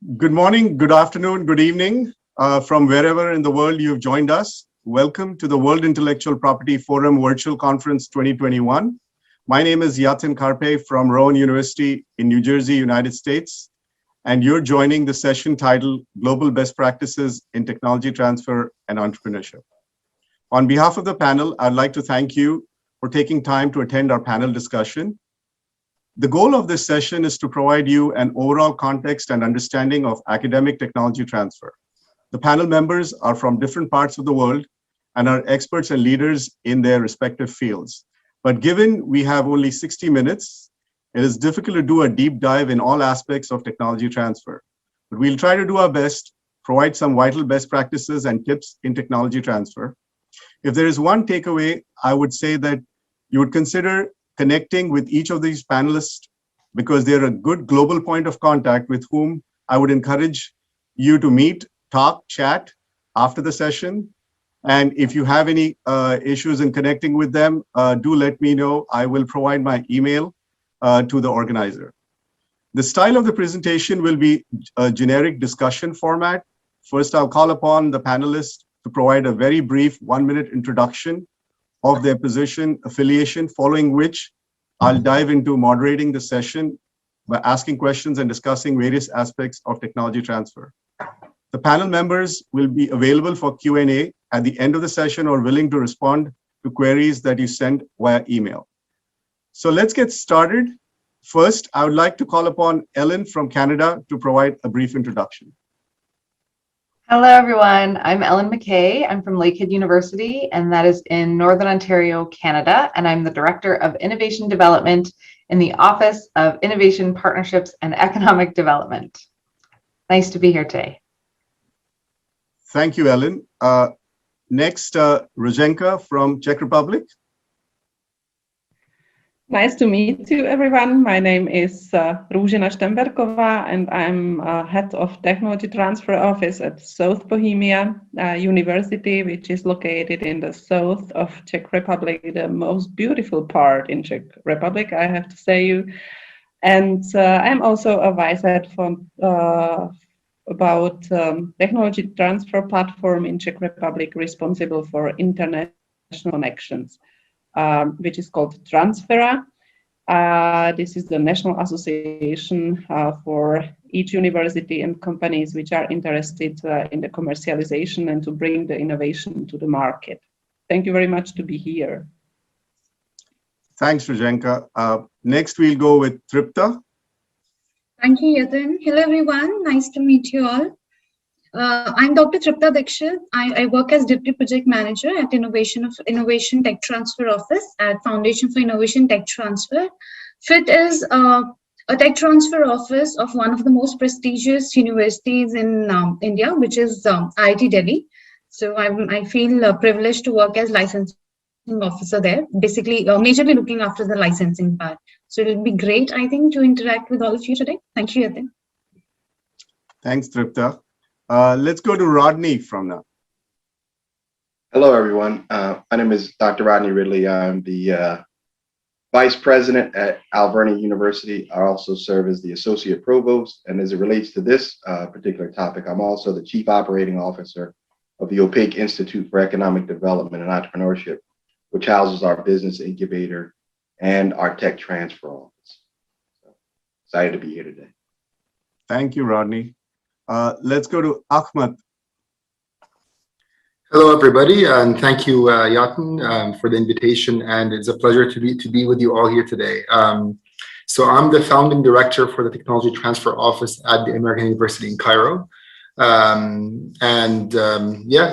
Good morning, good afternoon, good evening from wherever in the world you've joined us. Welcome to the World Intellectual Property Forum Virtual Conference 2021. My name is Yatin Karpe from Rowan University in New Jersey, United States, and you're joining the session titled Global Best Practices in Technology Transfer and Entrepreneurship. On behalf of the panel, I'd like to thank you for taking time to attend our panel discussion. The goal of this session is to provide you an overall context and understanding of academic technology transfer. The panel members are from different parts of the world and are experts and leaders in their respective fields. But given we have only 60 minutes, it is difficult to do a deep dive in all aspects of technology transfer. But we'll try to do our best, provide some vital best practices and tips in technology transfer. If there is one takeaway, I would say that you would consider connecting with each of these panelists because they're a good global point of contact with whom I would encourage you to meet, talk, chat after the session. And if you have any issues in connecting with them, do let me know. I will provide my email to the organizer. The style of the presentation will be a generic discussion format. First, I'll call upon the panelists to provide a very brief 1-minute introduction of their position, affiliation, following which I'll dive into moderating the session by asking questions and discussing various aspects of technology transfer. The panel members will be available for Q&A at the end of the session or willing to respond to queries that you send via email. So let's get started. First, I would like to call upon Ellen from Canada to provide a brief introduction. Hello, everyone. I'm Ellen McKay. I'm from Lakehead University, and that is in Northern Ontario, Canada. And I'm the Director of Innovation Development in the Office of Innovation Partnerships and Economic Development. Nice to be here today. Thank you, Ellen. Next, Roženka from Czech Republic. Nice to meet you, everyone. My name is Růžena Štemberková, and I'm head of Technology Transfer Office at South Bohemia University, which is located in the south of Czech Republic, the most beautiful part in Czech Republic, I have to say you. And I'm also a vice head for about technology transfer platform in Czech Republic, responsible for international connections. Which is called Transfera. This is the national association for each university and companies which are interested in the commercialization and to bring the innovation to the market. Thank you very much to be here. Thanks, Roženka. Next, we'll go with Tripta. Thank you, Yatin. Hello, everyone. Nice to meet you all. I'm Dr. Tripta Dikshit. I work as Deputy Project Manager at Innovation Tech Transfer Office at Foundation for Innovation Tech Transfer. FIT is a tech transfer office of one of the most prestigious universities in India, which is IIT Delhi. So I feel privileged to work as licensing officer there, basically majorly looking after the licensing part. So it'll be great, I think, to interact with all of you today. Thank you, Yatin. Thanks, Tripta. Let's go to Rodney from now. Hello, everyone. My name is Dr. Rodney Ridley. I'm the Vice President at Alvernia University. I also serve as the Associate Provost. And as it relates to this particular topic, I'm also the Chief Operating Officer of the Opaque Institute for Economic Development and Entrepreneurship, which houses our business incubator and our tech transfer office. So, excited to be here today. Thank you, Rodney. Let's go to Ahmed. Hello, everybody, and thank you, Yatin, for the invitation. And it's a pleasure to be with you all here today. So I'm the founding director for the Technology Transfer Office at the American University in Cairo.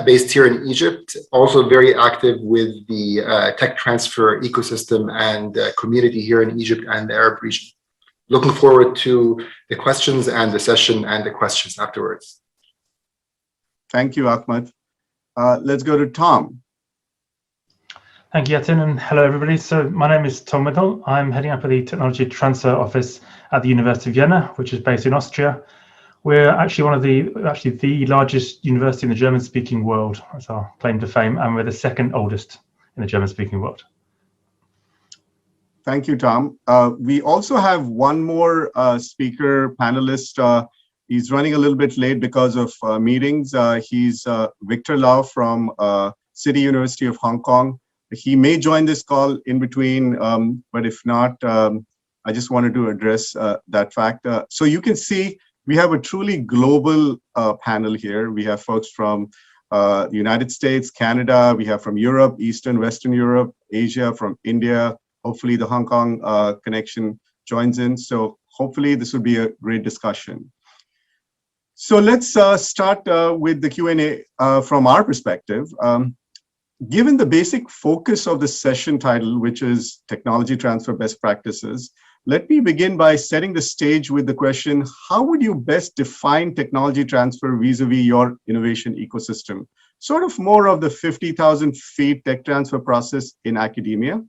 Based here in Egypt, also very active with the tech transfer ecosystem and community here in Egypt and the Arab region. Looking forward to the questions and the session and the questions afterwards. Thank you, Ahmed. Let's go to Tom. Thank you, Yatin, and hello, everybody. So my name is Tom Whittle. I'm heading up the Technology Transfer Office at the University of Vienna, which is based in Austria. We're actually the largest university in the German-speaking world. That's our claim to fame, and we're the second oldest in the German-speaking world. Thank you, Tom. We also have one more speaker panelist He's running a little bit late because of meetings. He's Victor Lau from City University of Hong Kong. He may join this call in between, but if not, I just wanted to address that fact. So you can see we have a truly global panel here. We have folks from the United States, Canada, we have from Europe, Eastern, Western Europe, Asia, from India. Hopefully the Hong Kong connection joins in. So hopefully this will be a great discussion. So let's start with the Q&A from our perspective. Given the basic focus of the session title, which is Technology Transfer Best Practices, let me begin by setting the stage with the question, how would you best define technology transfer vis-a-vis your innovation ecosystem? Sort of more of the 50,000 feet tech transfer process in academia.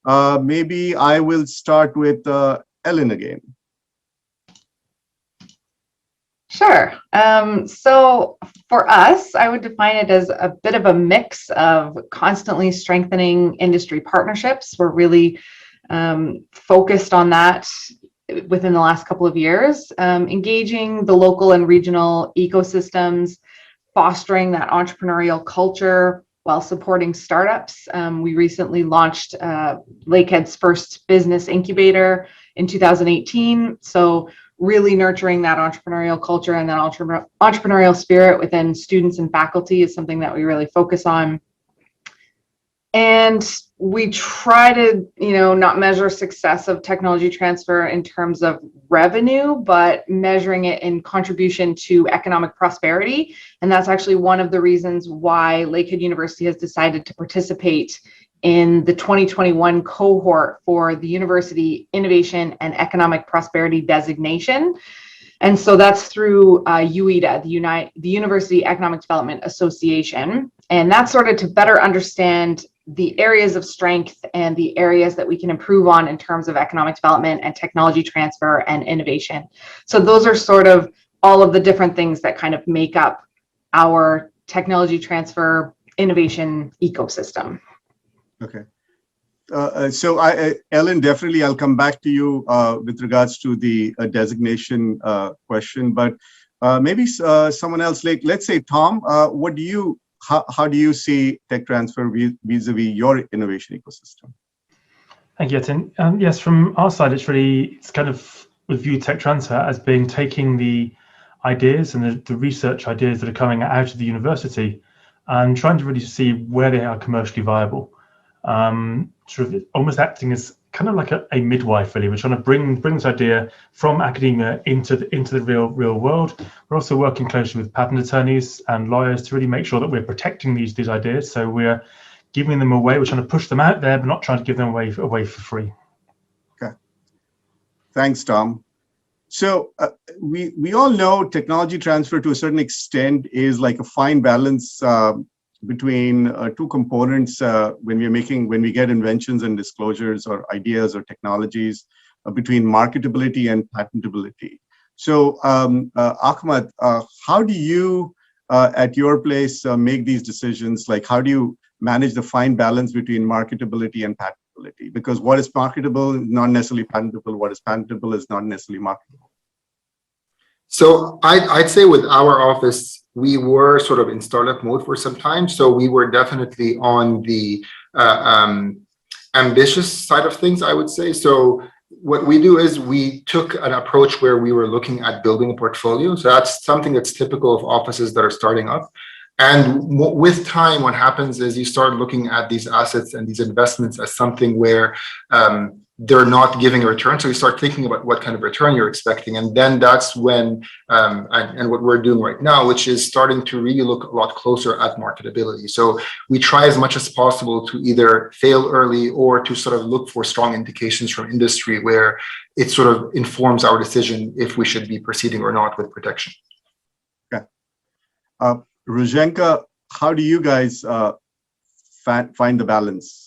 Maybe I will start with Ellen again. Sure. So for us, I would define it as a bit of a mix of constantly strengthening industry partnerships. We're really focused on that within the last couple of years, engaging the local and regional ecosystems, fostering that entrepreneurial culture while supporting startups. We recently launched Lakehead's first business incubator in 2018. So really nurturing that entrepreneurial culture and that entrepreneurial spirit within students and faculty is something that we really focus on. And we try to, not measure success of technology transfer in terms of revenue, but measuring it in contribution to economic prosperity. And that's actually one of the reasons why Lakehead University has decided to participate in the 2021 cohort for the University Innovation and Economic Prosperity designation. And so that's through UEDA, the University Economic Development Association. And that's sort of to better understand the areas of strength and the areas that we can improve on in terms of economic development and technology transfer and innovation. So those are sort of all of the different things that kind of make up our technology transfer innovation ecosystem. Okay. So Ellen, definitely I'll come back to you with regards to the designation question, but maybe someone else, like let's say Tom, how do you see tech transfer vis-a-vis your innovation ecosystem? Thank you, Yatin. Yes, from our side, it's kind of, we view tech transfer as being taking the ideas and the research ideas that are coming out of the university and trying to really see where they are commercially viable. Sort of almost acting as kind of like a midwife, really. We're trying to bring this idea from academia into the real world. We're also working closely with patent attorneys and lawyers to really make sure that we're protecting these ideas. So we're giving them away. We're trying to push them out there, but not trying to give them away for free. Okay. Thanks, Tom. So we all know technology transfer to a certain extent is like a fine balance between two components when we get inventions and disclosures or ideas or technologies between marketability and patentability. So Ahmad, how do you at your place make these decisions? Like how do you manage the fine balance between marketability and patentability? Because what is marketable is not necessarily patentable. What is patentable is not necessarily marketable. So I'd say with our office, we were sort of in startup mode for some time. So we were definitely on the ambitious side of things, I would say. So what we do is we took an approach where we were looking at building a portfolio. So that's something that's typical of offices that are starting up. And with time, what happens is you start looking at these assets and these investments as something where they're not giving a return. So you start thinking about what kind of return you're expecting. And then that's when, and what we're doing right now, which is starting to really look a lot closer at marketability. So we try as much as possible to either fail early or to sort of look for strong indications from industry where it sort of informs our decision if we should be proceeding or not with protection. Okay. Rozhenka, how do you guys find the balance?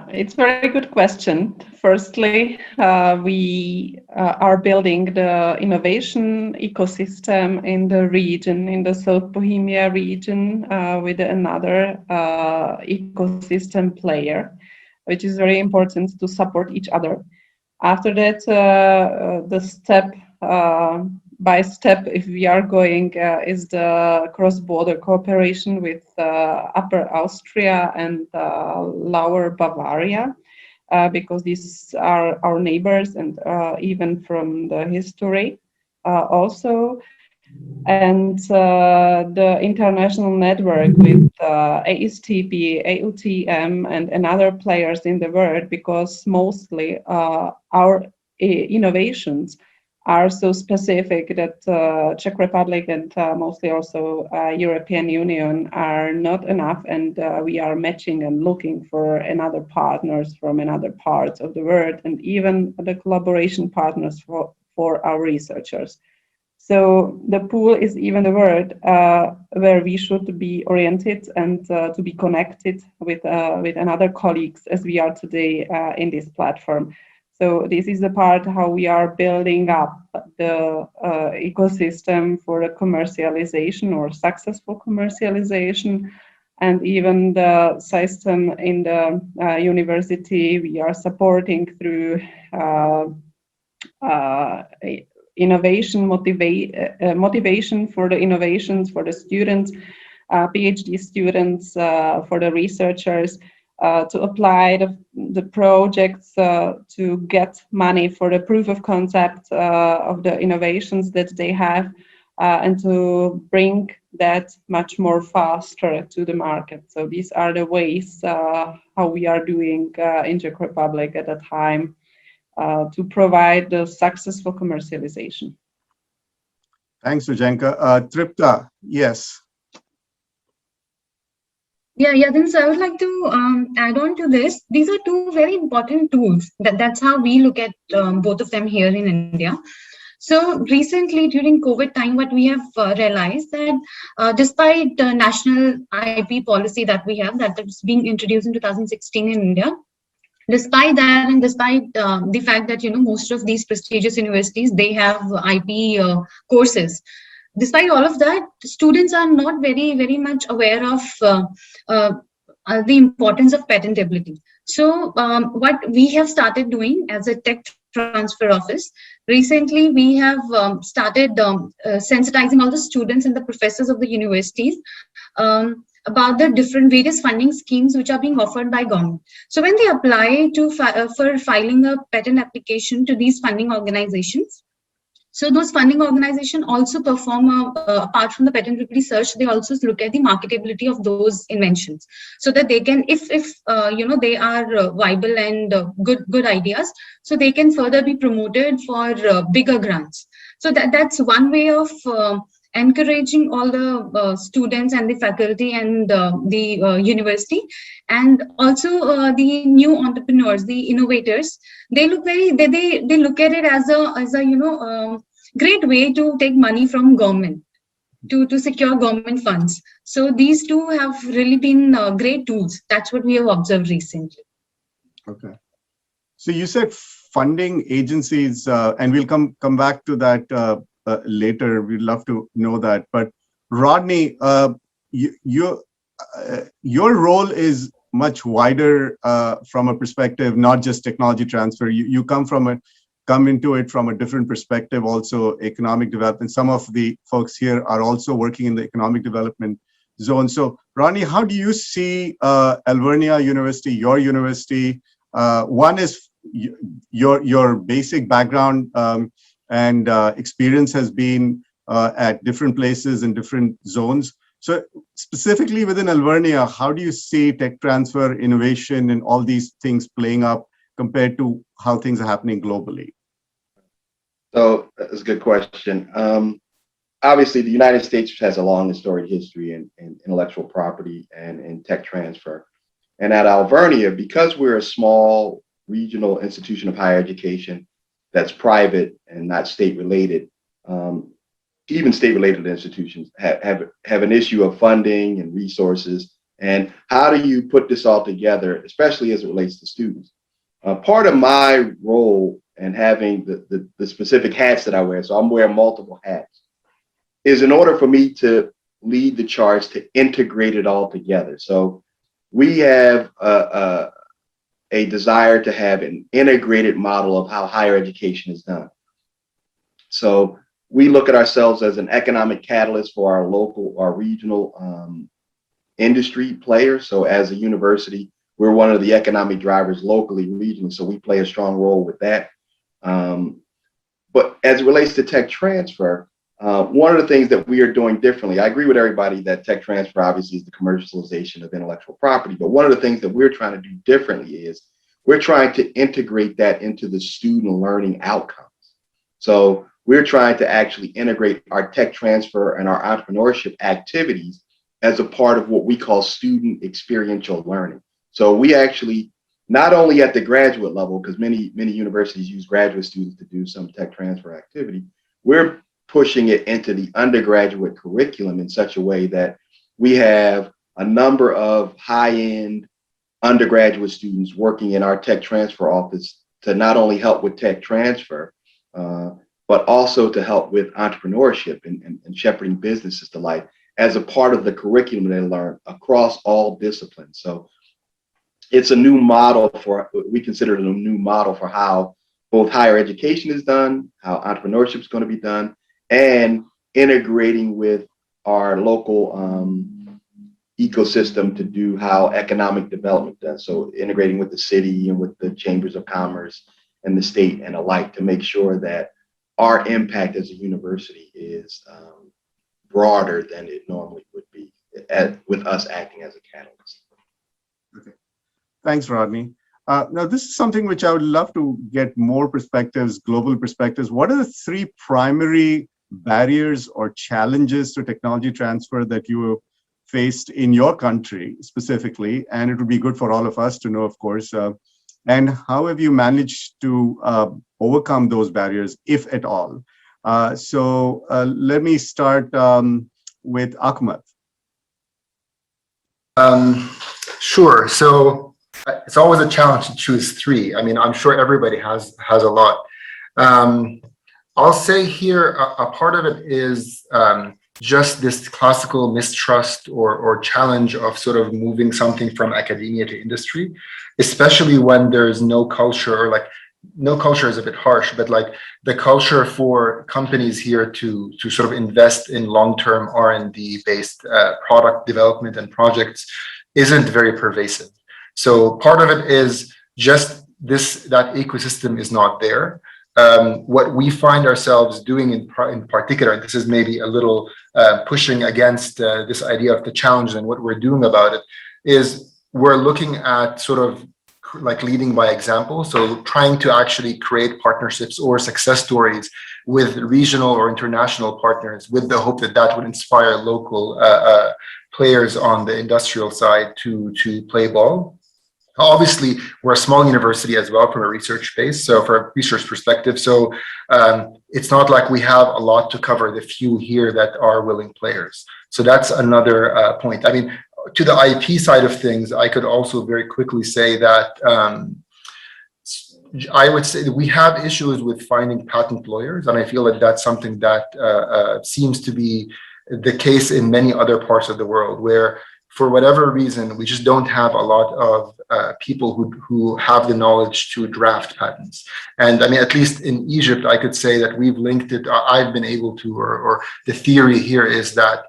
It's a very good question. Firstly, we are building the innovation ecosystem in the region, in the South Bohemia region, with another ecosystem player, which is very important to support each other. After that, the step by step, if we are going, is the cross-border cooperation with Upper Austria and Lower Bavaria, because these are our neighbors and even from the history also. And the international network with ASTP, AUTM, and other players in the world, because mostly our innovations are so specific that Czech Republic and mostly also European Union are not enough, and we are matching and looking for another partners from another parts of the world, and even the collaboration partners for our researchers. So the pool is even the word where we should be oriented and to be connected with another colleagues as we are today in this platform. So this is the part how we are building up the ecosystem for the commercialization or successful commercialization, and even the system in the university we are supporting through innovation motivation for the innovations for the students, PhD students, for the researchers, to apply the projects to get money for the proof of concept of the innovations that they have, and to bring that much more faster to the market. So these are the ways how we are doing in Czech Republic at the time to provide the successful commercialization. Thanks, Rujenka. Tripta, yes. Yeah, Yatin, so I would like to add on to this. These are two very important tools. That's how we look at both of them here in India. So recently during COVID time, what we have realized that despite the national IP policy that we have, that is being introduced in 2016 in India, despite that, and despite the fact that most of these prestigious universities, they have IP courses, despite all of that, students are not very much aware of the importance of patentability. So what we have started doing as a tech transfer office, recently we have started sensitizing all the students and the professors of the universities about the different various funding schemes which are being offered by government. So when they apply to for filing a patent application to these funding organizations, so those funding organizations also perform, apart from the patentability search, they also look at the marketability of those inventions, so that they can, if they are viable and good ideas, so they can further be promoted for bigger grants. So that's one way of encouraging all the students and the faculty and the university, and also the new entrepreneurs, the innovators. They look they look at it as a great way to take money from government to secure government funds. So these two have really been great tools. That's what we have observed recently. Okay. So you said funding agencies, and we'll come back to that later. We'd love to know that. But Rodney, your role is much wider from a perspective, not just technology transfer. You come into it from a different perspective, also economic development. Some of the folks here are also working in the economic development zone. So Rodney, how do you see Alvernia University, your university? One is your basic background and experience has been at different places in different zones. So specifically within Alvernia, how do you see tech transfer, innovation, and all these things playing up compared to how things are happening globally? So that's a good question. Obviously, the United States has a long and storied history in intellectual property and in tech transfer. And at Alvernia, because we're a small regional institution of higher education that's private and not state-related, even state-related institutions have an issue of funding and resources. And how do you put this all together, especially as it relates to students? Part of my role and having the specific hats that I wear, so I'm wearing multiple hats, is in order for me to lead the charge to integrate it all together. So we have a desire to have an integrated model of how higher education is done. So we look at ourselves as an economic catalyst for our local or regional industry players. So as a university, we're one of the economic drivers locally, regionally, so we play a strong role with that. But as it relates to tech transfer, one of the things that we are doing differently, I agree with everybody that tech transfer obviously is the commercialization of intellectual property, but one of the things that we're trying to do differently is we're trying to integrate that into the student learning outcomes. So we're trying to actually integrate our tech transfer and our entrepreneurship activities as a part of what we call student experiential learning. So we actually, not only at the graduate level, because many universities use graduate students to do some tech transfer activity, we're pushing it into the undergraduate curriculum in such a way that we have a number of high-end undergraduate students working in our tech transfer office to not only help with tech transfer, but also to help with entrepreneurship and shepherding businesses to life as a part of the curriculum they learn across all disciplines. So it's a new model we consider it a new model for how both higher education is done, how entrepreneurship is going to be done, and integrating with our local ecosystem to do how economic development does. So integrating with the city and with the chambers of commerce and the state and alike to make sure that our impact as a university is broader than it normally would be with us acting as a catalyst. Okay. Thanks, Rodney. Now, this is something which I would love to get more perspectives, global perspectives. What are the three primary barriers or challenges to technology transfer that you faced in your country specifically? And it would be good for all of us to know, of course. And how have you managed to overcome those barriers, if at all? So let me start with Ahmed. Sure. So it's always a challenge to choose three. I mean, I'm sure everybody has a lot. I'll say here a part of it is just this classical mistrust or challenge of sort of moving something from academia to industry, especially when there's no culture, or like no culture is a bit harsh, but like the culture for companies here to sort of invest in long-term R&D based product development and projects isn't very pervasive. So part of it is just that ecosystem is not there. What we find ourselves doing in particular, and this is maybe a little pushing against this idea of the challenge and what we're doing about it, is we're looking at sort of like leading by example. So trying to actually create partnerships or success stories with regional or international partners with the hope that that would inspire local players on the industrial side to play ball. Obviously, we're a small university as well from a research base, so from a research perspective. So it's not like we have a lot to cover the few here that are willing players. So that's another point. I mean, to the IP side of things, I could also very quickly say that I would say that we have issues with finding patent lawyers, and I feel that that's something that seems to be the case in many other parts of the world, where for whatever reason, we just don't have a lot of people who have the knowledge to draft patents. And I mean, at least in Egypt, I could say that we've linked it, I've been able to, or the theory here is that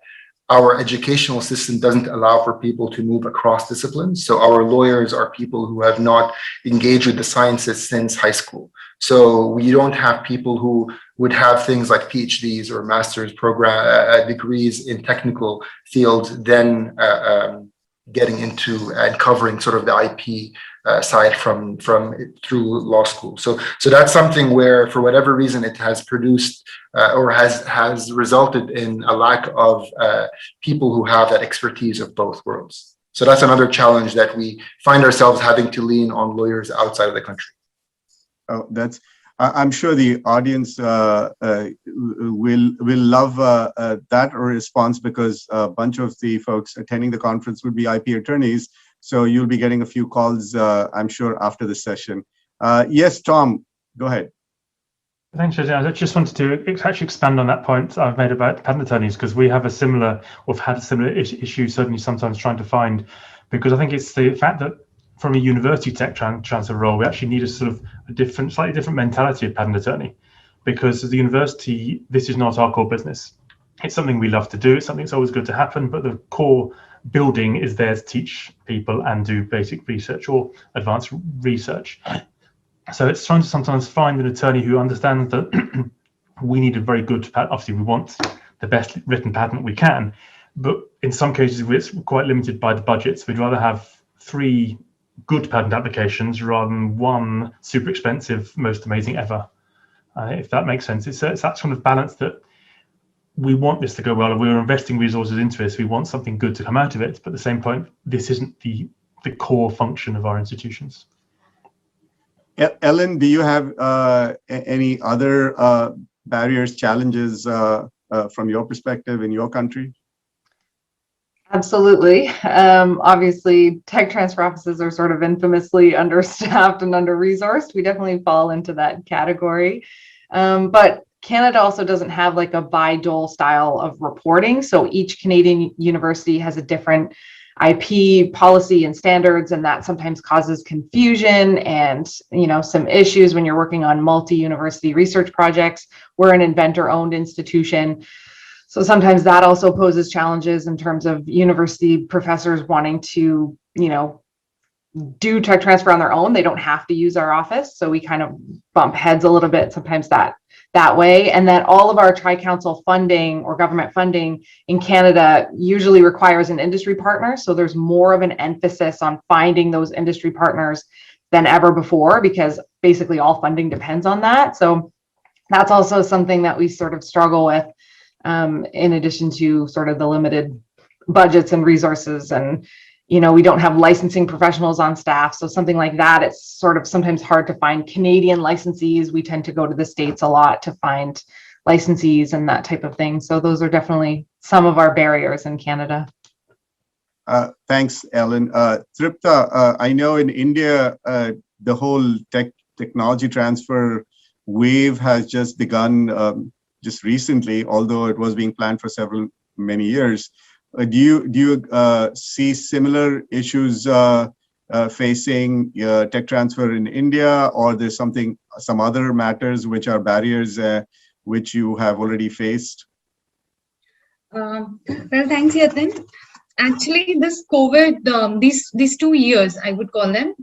our educational system doesn't allow for people to move across disciplines. So our lawyers are people who have not engaged with the sciences since high school. So we don't have people who would have things like PhDs or master's program degrees in technical fields, then getting into and covering sort of the IP side from through law school. So that's something where, for whatever reason, it has produced or has resulted in a lack of people who have that expertise of both worlds. So that's another challenge that we find ourselves having to lean on lawyers outside of the country. Oh, I'm sure the audience will love that response, because a bunch of the folks attending the conference would be IP attorneys. So you'll be getting a few calls, I'm sure, after this session. Yes, Tom, go ahead. Thanks, Shazia. I just wanted to actually expand on that point I've made about patent attorneys, because we have a similar, or have had a similar issue, certainly sometimes trying to find, because I think it's the fact that from a university tech transfer role, we actually need a sort of slightly different mentality of patent attorney, because as a university, this is not our core business. It's something we love to do. It's something that's always good to happen, but the core building is there to teach people and do basic research or advanced research. So it's trying to sometimes find an attorney who understands that we need a very good patent. Obviously, we want the best written patent we can, but in some cases, it's quite limited by the budgets. We'd rather have 3 good patent applications rather than 1 super expensive, most amazing ever. If that makes sense. It's that sort of balance that we want this to go well, and we're investing resources into this. We want something good to come out of it, but at the same point, this isn't the core function of our institutions. Ellen, do you have any other barriers, challenges from your perspective in your country? Absolutely. Obviously, tech transfer offices are sort of infamously understaffed and under-resourced. We definitely fall into that category. But Canada also doesn't have like a Bayh-Dole style of reporting. So each Canadian university has a different IP policy and standards, and that sometimes causes confusion and, you know, some issues when you're working on multi-university research projects. We're an inventor-owned institution. So sometimes that also poses challenges in terms of university professors wanting to, you know, do tech transfer on their own. They don't have to use our office. So we kind of bump heads a little bit sometimes that way. And then all of our Tri-Council funding or government funding in Canada usually requires an industry partner. So there's more of an emphasis on finding those industry partners than ever before, because basically all funding depends on that. So that's also something that we sort of struggle with, in addition to sort of the limited budgets and resources. And, you know, we don't have licensing professionals on staff. So something like that, it's sort of sometimes hard to find Canadian licensees. We tend to go to the States a lot to find licensees and that type of thing. So those are definitely some of our barriers in Canada. Thanks, Ellen. Tripta, I know in India, the whole technology transfer wave has just begun just recently, although it was being planned for many years. Do you see similar issues facing tech transfer in India, or there's some other matters which are barriers which you have already faced? Well, thanks, Yatin. Actually, this COVID, these 2 years, I would call them,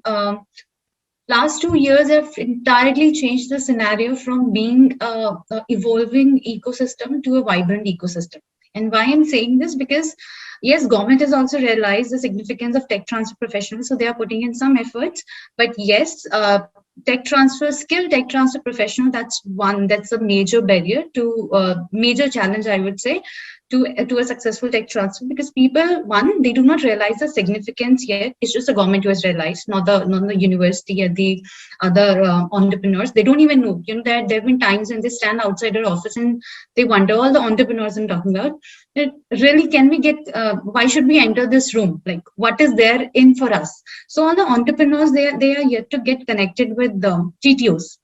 last 2 years have entirely changed the scenario from being a evolving ecosystem to a vibrant ecosystem. And why I'm saying this, because yes, government has also realized the significance of tech transfer professionals, so they are putting in some efforts. But yes, skilled tech transfer professional, that's a major barrier to major challenge, I would say, to a successful tech transfer, because people, they do not realize the significance yet. It's just the government who has realized, not the university and the other entrepreneurs. They don't even know. You know, there have been times when they stand outside their office and they wonder, all the entrepreneurs I'm talking about, that really, can we get, why should we enter this room? Like, what is there in for us? So all the entrepreneurs, they are yet to get connected with the TTOs,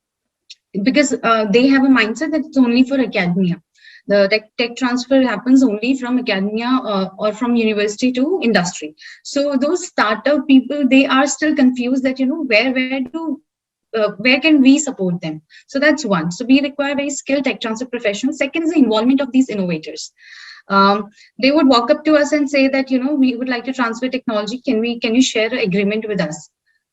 because they have a mindset that it's only for academia. The tech transfer happens only from academia or from university to industry. So those startup people, they are still confused that, you know, where can we support them? So that's one. So we require very skilled tech transfer professionals. Second is the involvement of these innovators. They would walk up to us and say that, you know, we would like to transfer technology. Can you share an agreement with us?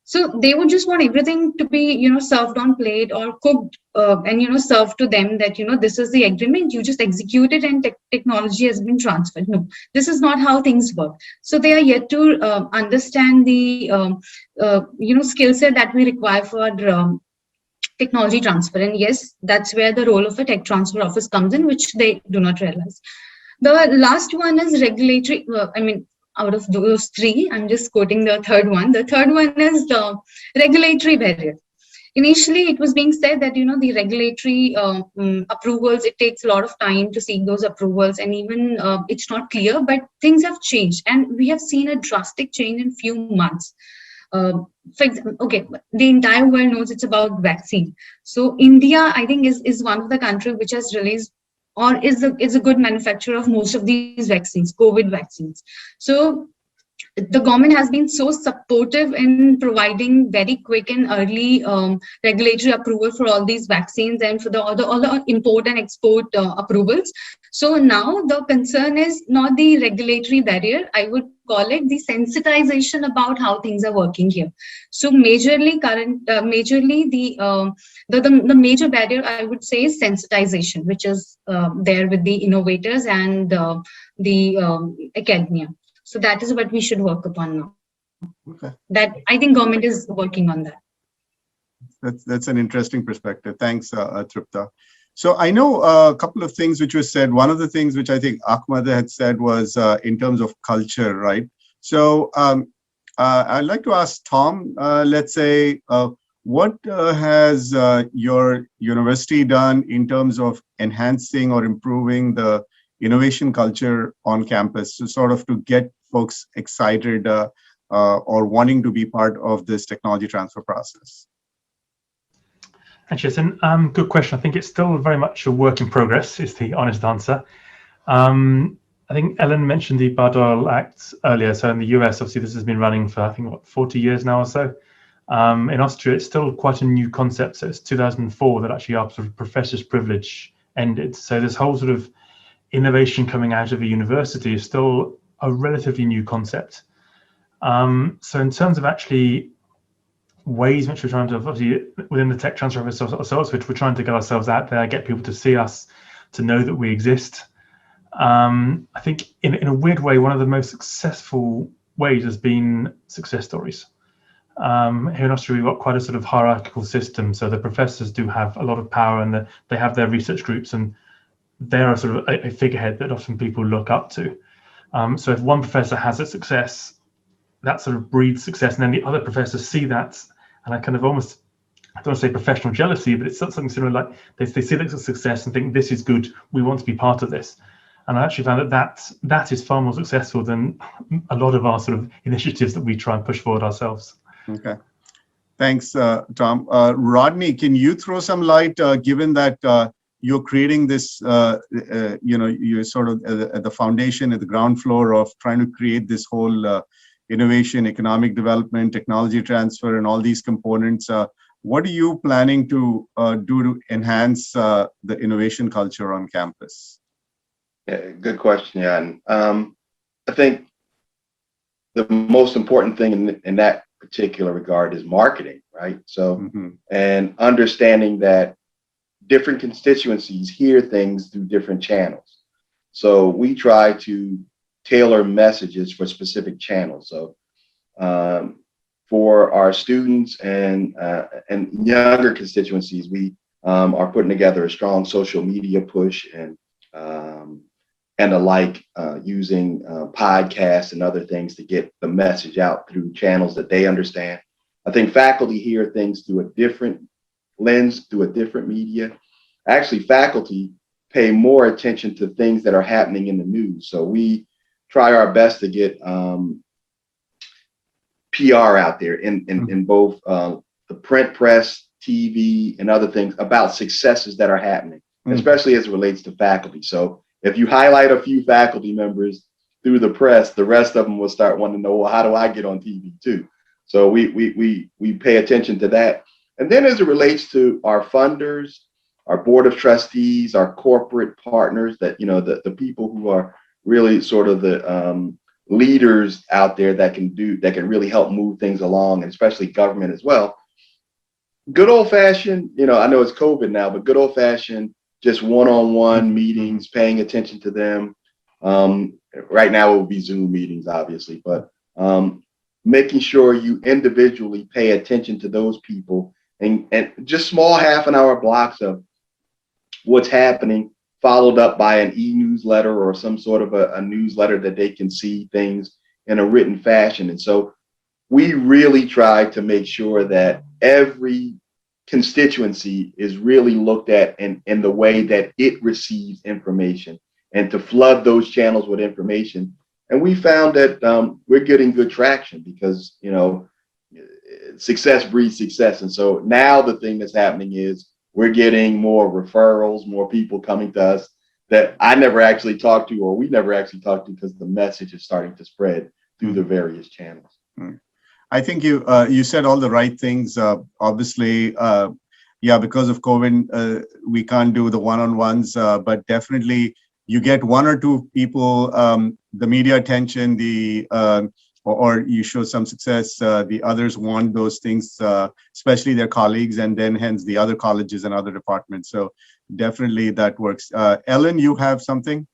So they would just want everything to be, you know, served on plate or cooked and, you know, served to them that, you know, this is the agreement, you just execute it and technology has been transferred. No, this is not how things work. So they are yet to understand the, you know, skill set that we require for technology transfer. And yes, that's where the role of a tech transfer office comes in, which they do not realize. The last one is regulatory, out of those 3, I'm just quoting the third one. The third one is the regulatory barrier. Initially, it was being said that, you know, the regulatory approvals, it takes a lot of time to seek those approvals, and even it's not clear, but things have changed and we have seen a drastic change in few months. For example, okay, the entire world knows it's about vaccine. So India, I think, is one of the countries which has released or is a good manufacturer of most of these vaccines, COVID vaccines. So the government has been so supportive in providing very quick and early regulatory approval for all these vaccines and for all the import and export approvals. So now the concern is not the regulatory barrier, I would call it the sensitization about how things are working here. So majorly the major barrier I would say is sensitization, which is there with the innovators and the academia. So that is what we should work upon now. Okay. That I think government is working on that. That's an interesting perspective. Thanks, Tripta. So I know a couple of things which were said. One of the things which I think Ahmad had said was in terms of culture, right? So I'd like to ask Tom, let's say, what has your university done in terms of enhancing or improving the innovation culture on campus, to sort of to get folks excited or wanting to be part of this technology transfer process? Thanks, Jason. Good question. I think it's still very much a work in progress, is the honest answer. I think Ellen mentioned the Bayh-Dole Act earlier. So in the US, obviously, this has been running for, I think, what, 40 years now or so. In Austria, it's still quite a new concept. So it's 2004 that actually our sort of professor's privilege ended. So this whole sort of innovation coming out of a university is still a relatively new concept. So in terms of actually ways in which we're trying to, obviously within the tech transfer office ourselves, which we're trying to get ourselves out there, get people to see us, to know that we exist. I think in a weird way, one of the most successful ways has been success stories. Here in Austria, we've got quite a sort of hierarchical system. So the professors do have a lot of power, and they have their research groups, and they're a sort of a figurehead that often people look up to. So if one professor has a success, that sort of breeds success, and then the other professors see that, and I kind of almost, I don't want to say professional jealousy, but it's something similar, like they see that as a success and think, this is good, we want to be part of this. And I actually found that is far more successful than a lot of our sort of initiatives that we try and push forward ourselves. Okay, thanks, Tom. Rodney, can you throw some light, given that you're creating this, you're sort of at the foundation, at the ground floor of trying to create this whole innovation, economic development, technology transfer, and all these components. What are you planning to do to enhance the innovation culture on campus? Yeah, good question, Jan. I think the most important thing in that particular regard is marketing, right? So, and understanding that different constituencies hear things through different channels. So we try to tailor messages for specific channels. So for our students and younger constituencies, we are putting together a strong social media push and the like, using podcasts and other things to get the message out through channels that they understand. I think faculty hear things through a different lens, through a different media. Actually, faculty pay more attention to things that are happening in the news. So we try our best to get PR out there in both the print press, TV, and other things about successes that are happening, especially as it relates to faculty. So if you highlight a few faculty members through the press, the rest of them will start wanting to know, well, how do I get on TV too? So we pay attention to that. And then as it relates to our funders, our board of trustees, our corporate partners, that, the people who are really sort of the leaders out there that can really help move things along, and especially government as well. Good old fashioned, I know it's COVID now, but good old fashioned, just one-on-one meetings, paying attention to them. Right now it would be Zoom meetings, obviously, but making sure you individually pay attention to those people, and just small half-an-hour blocks of what's happening, followed up by an e-newsletter or some sort of a newsletter that they can see things in a written fashion. And so we really try to make sure that every constituency is really looked at in the way that it receives information, and to flood those channels with information. And we found that we're getting good traction because, success breeds success. And so now the thing that's happening is we're getting more referrals, more people coming to us that I never actually talked to, or we never actually talked to, because the message is starting to spread through the various channels. I think you said all the right things. Obviously, yeah, because of COVID, we can't do the one-on-ones, but definitely you get one or two people, the media attention, or you show some success, the others want those things, especially their colleagues, and then hence the other colleges and other departments. So definitely that works. Ellen, you have something?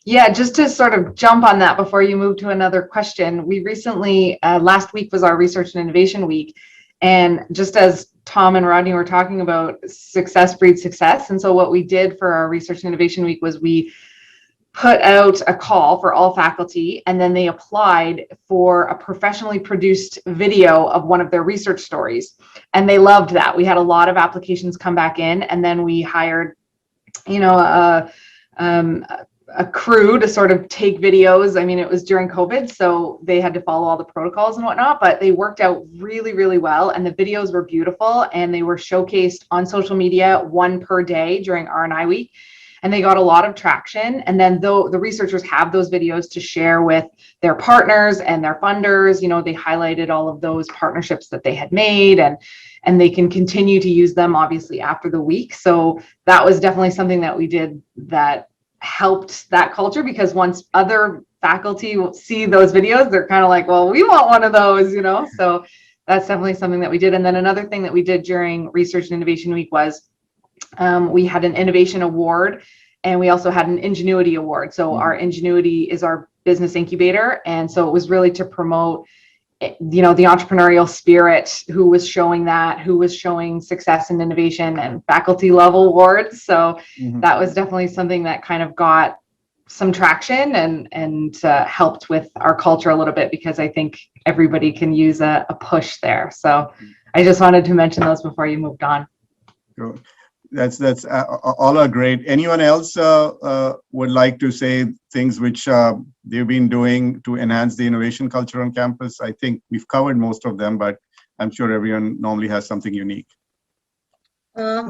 Yeah, just to sort of jump on that before you move to another question, we recently, last week was our Research and Innovation Week. And just as Tom and Rodney were talking about, success breeds success. And so what we did for our Research and Innovation Week was we put out a call for all faculty, and then they applied for a professionally produced video of one of their research stories. And they loved that. We had a lot of applications come back in, and then we hired, you know, a crew to sort of take videos. I mean, it was during COVID, so they had to follow all the protocols and whatnot, but they worked out really, really well. And the videos were beautiful, and they were showcased on social media, one per day during R&I week. And they got a lot of traction. And then though the researchers have those videos to share with their partners and their funders, you know, they highlighted all of those partnerships that they had made, and they can continue to use them obviously after the week. So that was definitely something that we did that helped that culture, because once other faculty will see those videos, they're kind of like, well, we want one of those, you know. So that's definitely something that we did. And then another thing that we did during Research and Innovation Week was we had an innovation award, and we also had an ingenuity award. So our ingenuity is our business incubator, and so it was really to promote, you know, the entrepreneurial spirit, who was showing success and innovation, and faculty level awards. So that was definitely something that kind of got some traction and helped with our culture a little bit, because I think everybody can use a push there. So I just wanted to mention those before you moved on. Cool. That's all are great. Anyone else would like to say things which they've been doing to enhance the innovation culture on campus? I think we've covered most of them, but I'm sure everyone normally has something unique. Yeah,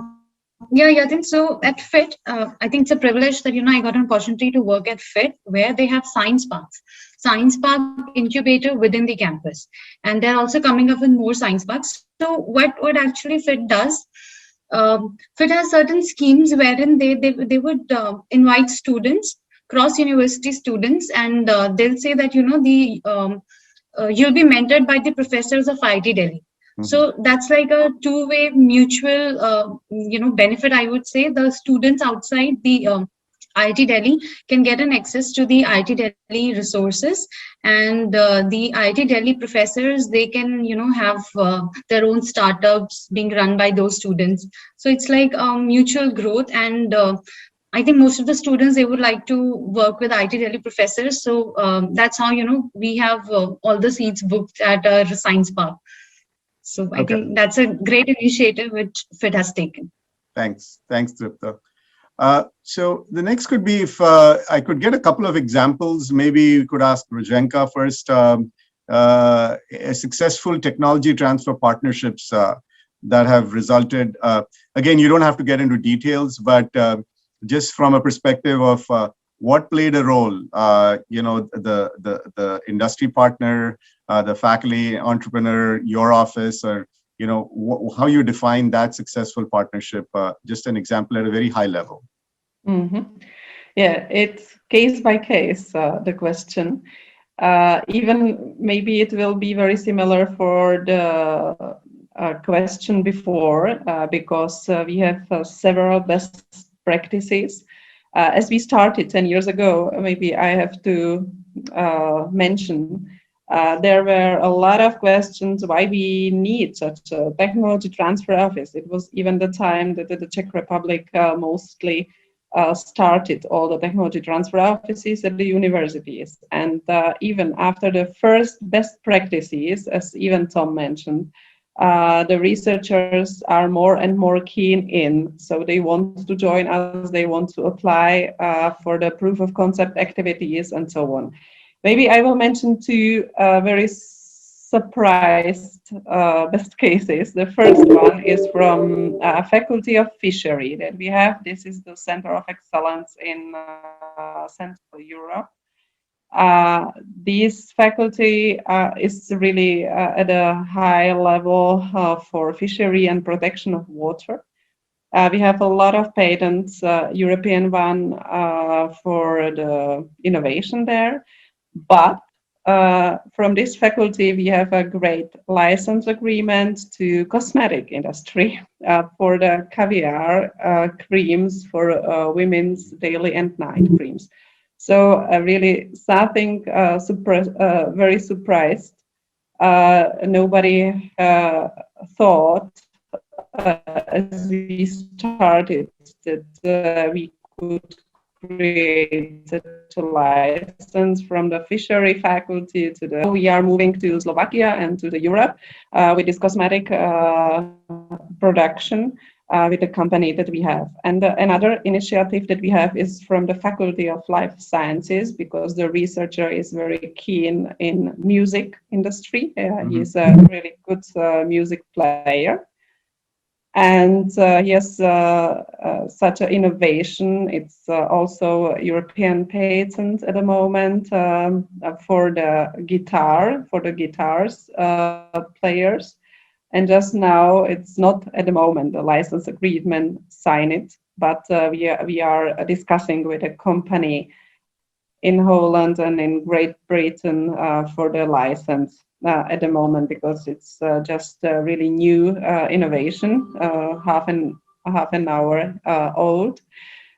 Yatin. So at FIT, I think it's a privilege that, you know, I got an opportunity to work at FIT, where they have Science Parks incubator within the campus, and they're also coming up with more science parks. So what actually FIT does, FIT has certain schemes wherein they would invite students, cross university students, and they'll say that, you know, you'll be mentored by the professors of IIT Delhi. So that's like a two-way mutual, you know, benefit, I would say. The students outside the IIT Delhi can get an access to the IIT Delhi resources, and the IIT Delhi professors, they can, you know, have their own startups being run by those students. So it's like mutual growth, and I think most of the students, they would like to work with IIT Delhi professors. So that's how, you know, we have all the seats booked at our science park. So I think that's a great initiative which FIT has taken. Thanks, Tripta. So the next could be, if I could get a couple of examples, maybe you could ask Rajenka first, a successful technology transfer partnerships that have resulted, again, you don't have to get into details, but just from a perspective of what played a role, you know, the industry partner, the faculty, entrepreneur, your office, or, you know, how you define that successful partnership, just an example at a very high level. Yeah, it's case by case, the question. Even maybe it will be very similar for the question before, because we have several best practices. As we started 10 years ago, maybe I have to mention, there were a lot of questions why we need such a technology transfer office. It was even the time that the Czech Republic mostly started all the technology transfer offices at the universities. And even after the first best practices, as even Tom mentioned, the researchers are more and more keen in. So they want to join us, they want to apply for the proof of concept activities and so on. Maybe I will mention two very surprised best cases. The first one is from Faculty of Fishery that we have. This is the Center of Excellence in Central Europe. This faculty is really at a high level for fishery and protection of water. We have a lot of patents, European one for the innovation there, but from this faculty, we have a great license agreement to cosmetic industry for the caviar creams for women's daily and night creams. So really something very surprised. Nobody thought as we started that we could create a license from the fishery faculty to the. We are moving to Slovakia and to the Europe with this cosmetic production with the company that we have. And another initiative that we have is from the Faculty of Life Sciences, because the researcher is very keen in music industry. He's a really good music player. And he has such an innovation. It's also European patent at the moment for the guitars players. And just now, it's not at the moment the license agreement signed it, but we are discussing with a company in Holland and in Great Britain for the license at the moment, because it's just a really new innovation, half an hour old.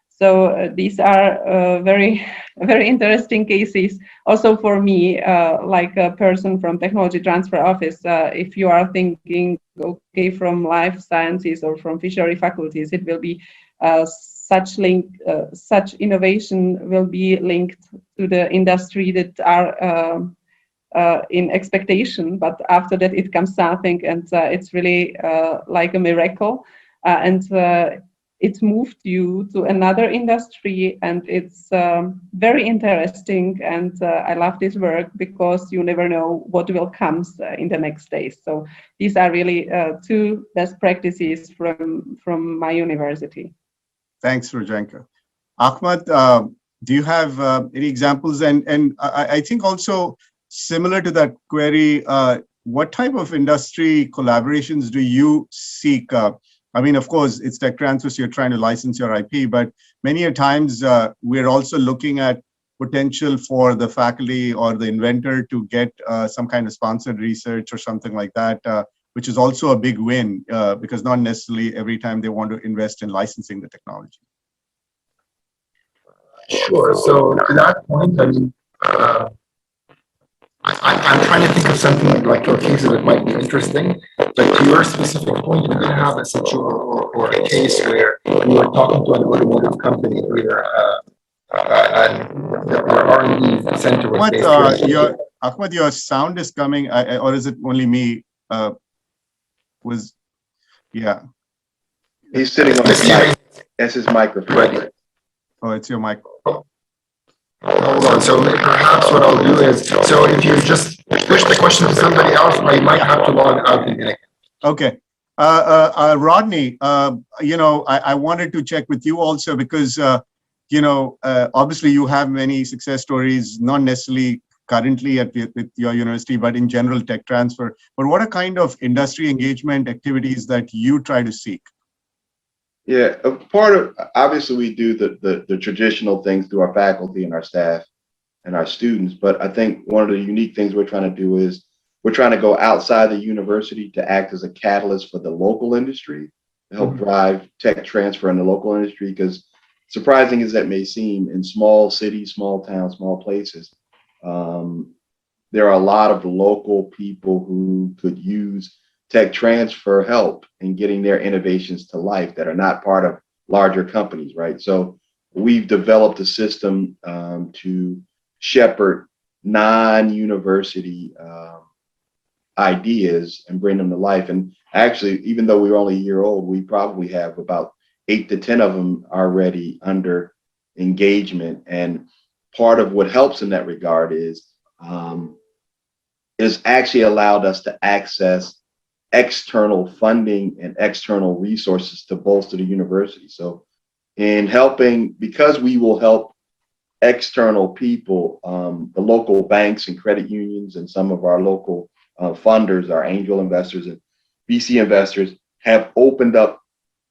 So these are very interesting cases. Also for me, like a person from Technology Transfer Office, if you are thinking, okay, from life sciences or from fishery faculties, it will be such innovation will be linked to the industry that are in expectation, but after that it comes something, and it's really like a miracle, and it moved you to another industry, and it's very interesting, and I love this work because you never know what will come in the next days. So these are really two best practices from my university. Thanks, Rojanka. Ahmad, do you have any examples? And I think also similar to that query, what type of industry collaborations do you seek? I mean, of course, it's tech transfer, so you're trying to license your IP, but many a times we're also looking at potential for the faculty or the inventor to get some kind of sponsored research or something like that, which is also a big win because not necessarily every time they want to invest in licensing the technology. Sure. So to that point, I mean, I'm trying to think of something like a case that might be interesting. But to your specific point, we did have a situation or a case where we were talking to an automotive company where our R&D center was based. Ahmad, your sound is coming, or is it only me? Yeah. He's sitting on his mic. That's his microphone. Oh, it's your mic. Hold on. So perhaps what I'll do is, so if you just push the question to somebody else, I might have to log out again. Okay. Rodney, I wanted to check with you also because, obviously you have many success stories, not necessarily currently with your university, but in general tech transfer. But what are kind of industry engagement activities that you try to seek? Yeah, a part of, obviously we do the traditional things through our faculty and our staff and our students, but I think one of the unique things we're trying to do is we're trying to go outside the university to act as a catalyst for the local industry, to help drive tech transfer in the local industry, because surprising as that may seem, in small cities, small towns, small places, there are a lot of local people who could use tech transfer help in getting their innovations to life that are not part of larger companies, right? So we've developed a system to shepherd non-university ideas and bring them to life. And actually, even though we're only a year old, we probably have about 8 to 10 of them already under engagement. And part of what helps in that regard is it's actually allowed us to access external funding and external resources to bolster the university. So in helping, because we will help external people, the local banks and credit unions and some of our local funders, our angel investors and VC investors have opened up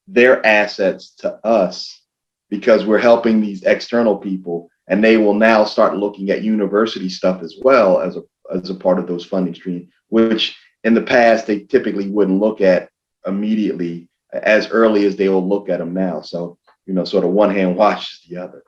their assets to us because we're helping these external people, and they will now start looking at university stuff as well as a part of those funding streams, which in the past they typically wouldn't look at immediately as early as they will look at them now. So, sort of one hand washes the other.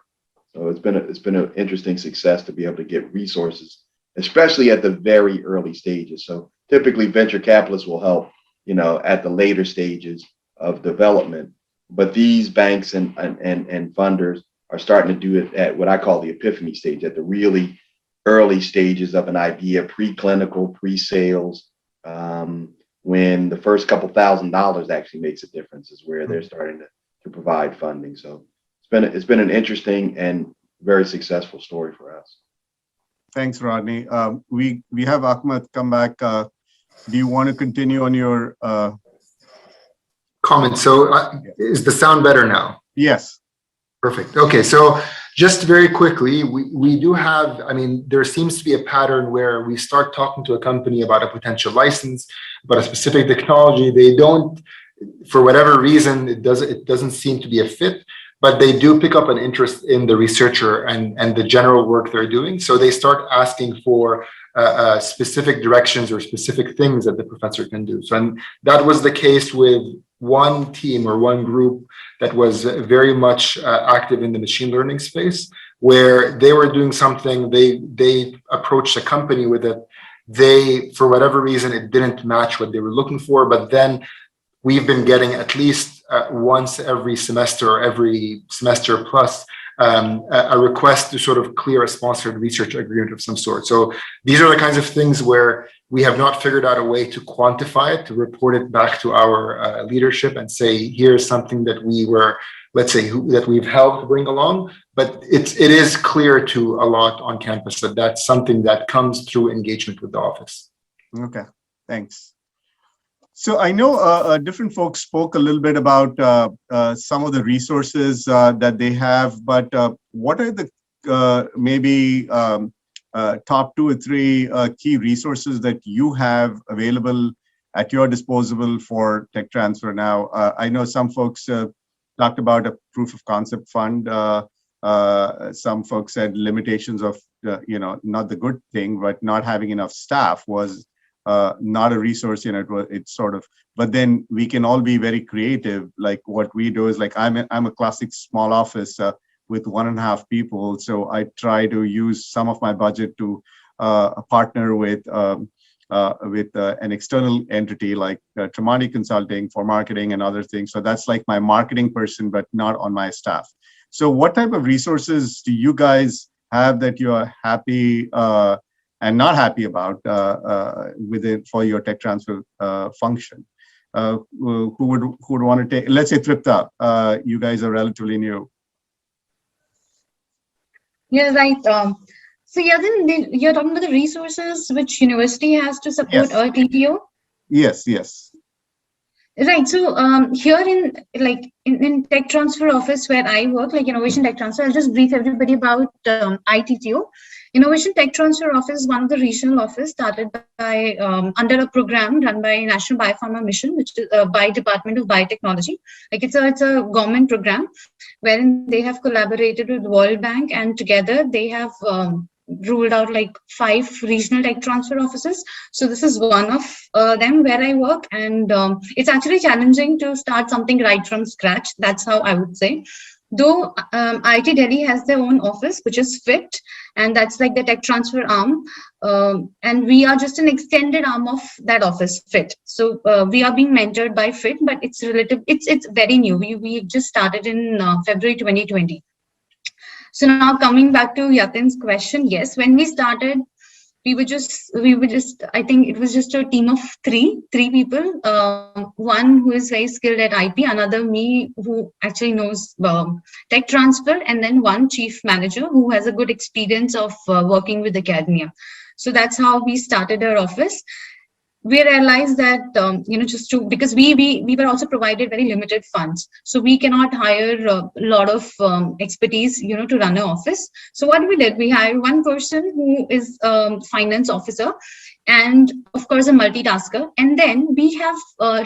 So it's been an interesting success to be able to get resources, especially at the very early stages. So typically venture capitalists will help, at the later stages of development, but these banks and funders are starting to do it at what I call the epiphany stage, at the really early stages of an idea, preclinical, pre-sales, when the first couple $1,000s actually makes a difference is where they're starting to provide funding. So it's been an interesting and very successful story for us. Thanks, Rodney. We have Ahmed come back. Do you want to continue on your comment? So is the sound better now? Yes. Perfect. Okay, so just very quickly, we do have, there seems to be a pattern where we start talking to a company about a potential license, about a specific technology. They don't, for whatever reason, it doesn't seem to be a fit, but they do pick up an interest in the researcher and the general work they're doing. So they start asking for specific directions or specific things that the professor can do. So, and that was the case with one team or one group that was very much active in the machine learning space, where they were doing something, they approached a company with it. They, for whatever reason, it didn't match what they were looking for, but then we've been getting at least once every semester or every semester plus a request to sort of clear a sponsored research agreement of some sort. So these are the kinds of things where we have not figured out a way to quantify it, to report it back to our leadership and say, here's something that we were, let's say, that we've helped bring along. But it is clear to a lot on campus that that's something that comes through engagement with the office. Okay, thanks. So I know different folks spoke a little bit about some of the resources that they have, but what are the maybe top 2 or 3 key resources that you have available at your disposal for tech transfer now? I know some folks talked about a proof of concept fund. Some folks said limitations of, not the good thing, but not having enough staff was not a resource. It's sort of, but then we can all be very creative. Like what we do is like, I'm a classic small office with 1.5 people. So I try to use some of my budget to partner with an external entity like Tremonti Consulting for marketing and other things. So that's like my marketing person, but not on my staff. So what type of resources do you guys have that you are happy and not happy about within for your tech transfer function? Who would want to take? Let's say Tripta. You guys are relatively new. Yeah, right. So yeah, then you're talking about the resources which university has to support our TTO. Yes. Right. So here in tech transfer office where I work, like Innovation Tech Transfer, I'll just brief everybody about ITTO. Innovation Tech Transfer Office is one of the regional office started by under a program run by National Biopharma Mission, which is by Department of Biotechnology. Like it's a government program wherein they have collaborated with World Bank, and together they have ruled out like 5 regional tech transfer offices. So this is one of them where I work, and it's actually challenging to start something right from scratch. That's how I would say. Though IIT Delhi has their own office, which is FIT, and that's like the tech transfer arm. And we are just an extended arm of that office, FIT. So we are being mentored by FIT, but it's relative. It's very new. We just started in February 2020. So now coming back to Yatin's question, yes, when we started, we were just, I think it was just a team of three people. One who is very skilled at IP, another me who actually knows tech transfer, and then one chief manager who has a good experience of working with academia. So that's how we started our office. we realized that just to, because we were also provided very limited funds, so we cannot hire a lot of expertise to run an office. So what we did, we hired one person who is finance officer, and of course a multitasker, and then we have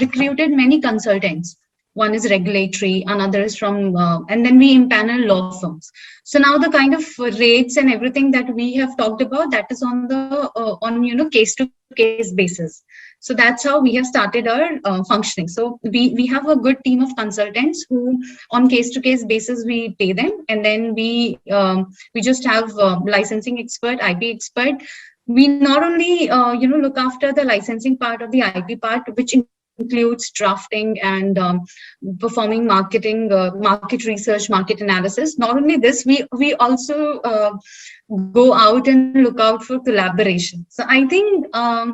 recruited many consultants. One is regulatory, another is from, and then we impanel law firms. So now the kind of rates and everything that we have talked about, that is on the case to case basis. So that's how we have started our functioning. So we have a good team of consultants who, on case to case basis, we pay them, and then we just have licensing expert, IP expert. We not only look after the licensing part of the IP part, which includes drafting and performing marketing, market research, market analysis. Not only this, we also go out and look out for collaboration. So I think sorry,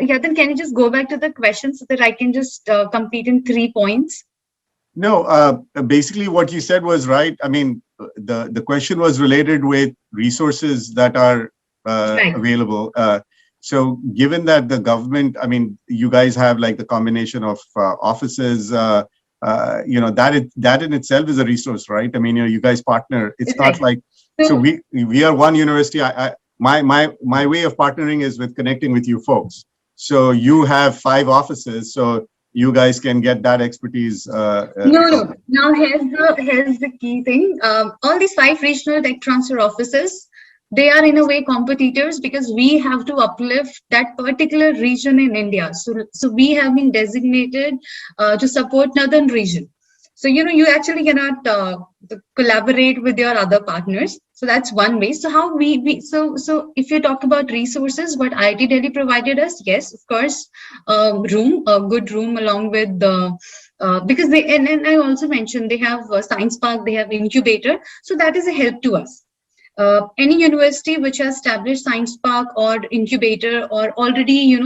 Yatin, can you just go back to the question so that I can just complete in 3 points? No, basically what you said was right. I mean, the question was related with resources that are Right. available. So given that the government, I mean, you guys have like the combination of offices, that in itself is a resource, right? I mean, you guys partner. It's not like, so we are one university. My way of partnering is with connecting with you folks. So you have 5 offices, so you guys can get that expertise. No. Now here's the key thing. All these 5 regional tech transfer offices, they are in a way competitors, because we have to uplift that particular region in India. So we have been designated to support northern region. So you actually cannot collaborate with your other partners. So that's one way. So how so if you talk about resources, what IIT Delhi provided us, yes, of course, a good room along with the because they and I also mentioned they have a science park, they have incubator. So that is a help to us. Any university which has established science park or incubator, or already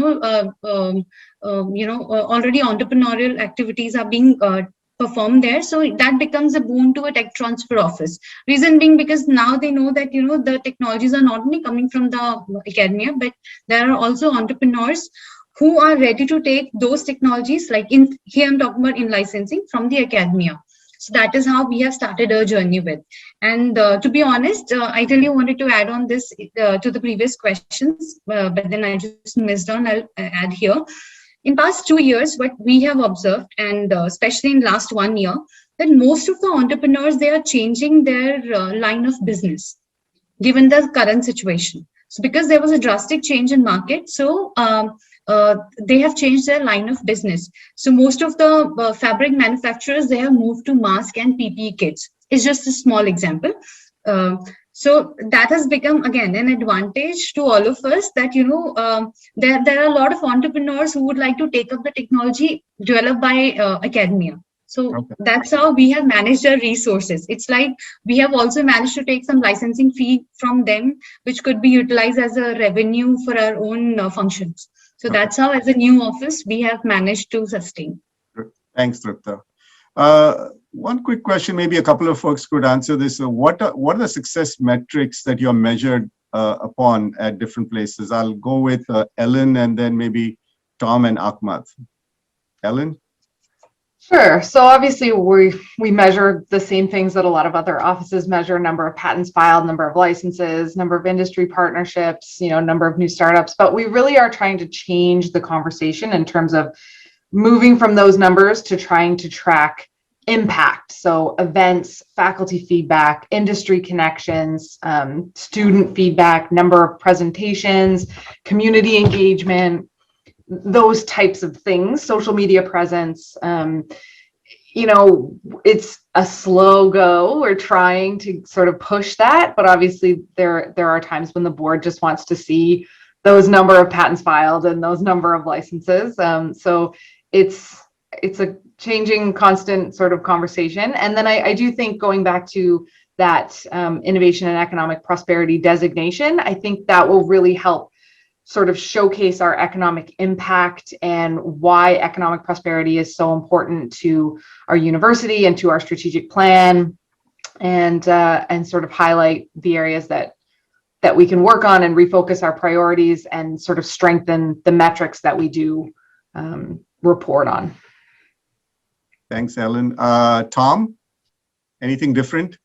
already entrepreneurial activities are being performed there, so that becomes a boon to a tech transfer office. Reason being, because now they know that the technologies are not only coming from the academia, but there are also entrepreneurs who are ready to take those technologies, like here I'm talking about in licensing, from the academia. So that is how we have started our journey with. And to be honest, I really wanted to add on this to the previous questions, but then I just missed on. I'll add here. In past 2 years, what we have observed, and especially in last 1 year, that most of the entrepreneurs, they are changing their line of business, given the current situation. So because there was a drastic change in market, so they have changed their line of business. So most of the fabric manufacturers, they have moved to mask and PPE kits. It's just a small example. So that has become, again, an advantage to all of us, that, there are a lot of entrepreneurs who would like to take up the technology developed by academia. So that's how we have managed our resources. It's like we have also managed to take some licensing fee from them, which could be utilized as a revenue for our own functions. So that's how, as a new office, we have managed to sustain. Thanks, Tripta. One quick question, maybe a couple of folks could answer this. So what are the success metrics that you're measured upon at different places? I'll go with Ellen, and then maybe Tom and Ahmad. Ellen? Sure. So obviously we measure the same things that a lot of other offices measure: number of patents filed, number of licenses, number of industry partnerships, number of new startups. But we really are trying to change the conversation in terms of moving from those numbers to trying to track impact. So events, faculty feedback, industry connections, student feedback, number of presentations, community engagement, those types of things, social media presence. It's a slow go. We're trying to sort of push that, but obviously there are times when the board just wants to see those number of patents filed and those number of licenses. So it's a changing, constant sort of conversation. And then I do think, going back to that innovation and economic prosperity designation, I think that will really help sort of showcase our economic impact and why economic prosperity is so important to our university and to our strategic plan, and sort of highlight the areas that that we can work on and refocus our priorities and sort of strengthen the metrics that we do report on. Thanks, Ellen. Tom, anything different?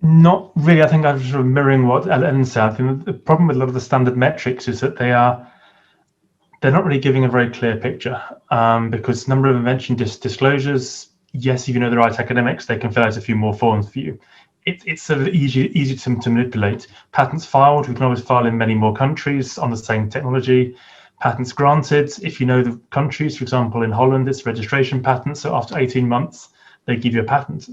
Not really. I think I'm sort of mirroring what Ellen said. I think the problem with a lot of the standard metrics is that they're not really giving a very clear picture, because number of invention disclosures, yes, if you know the right academics, they can fill out a few more forms for you. It's sort of easy to manipulate. Patents filed, we can always file in many more countries on the same technology. Patents granted, if you know the countries, for example, in Holland, it's registration patents. So after 18 months, they give you a patent.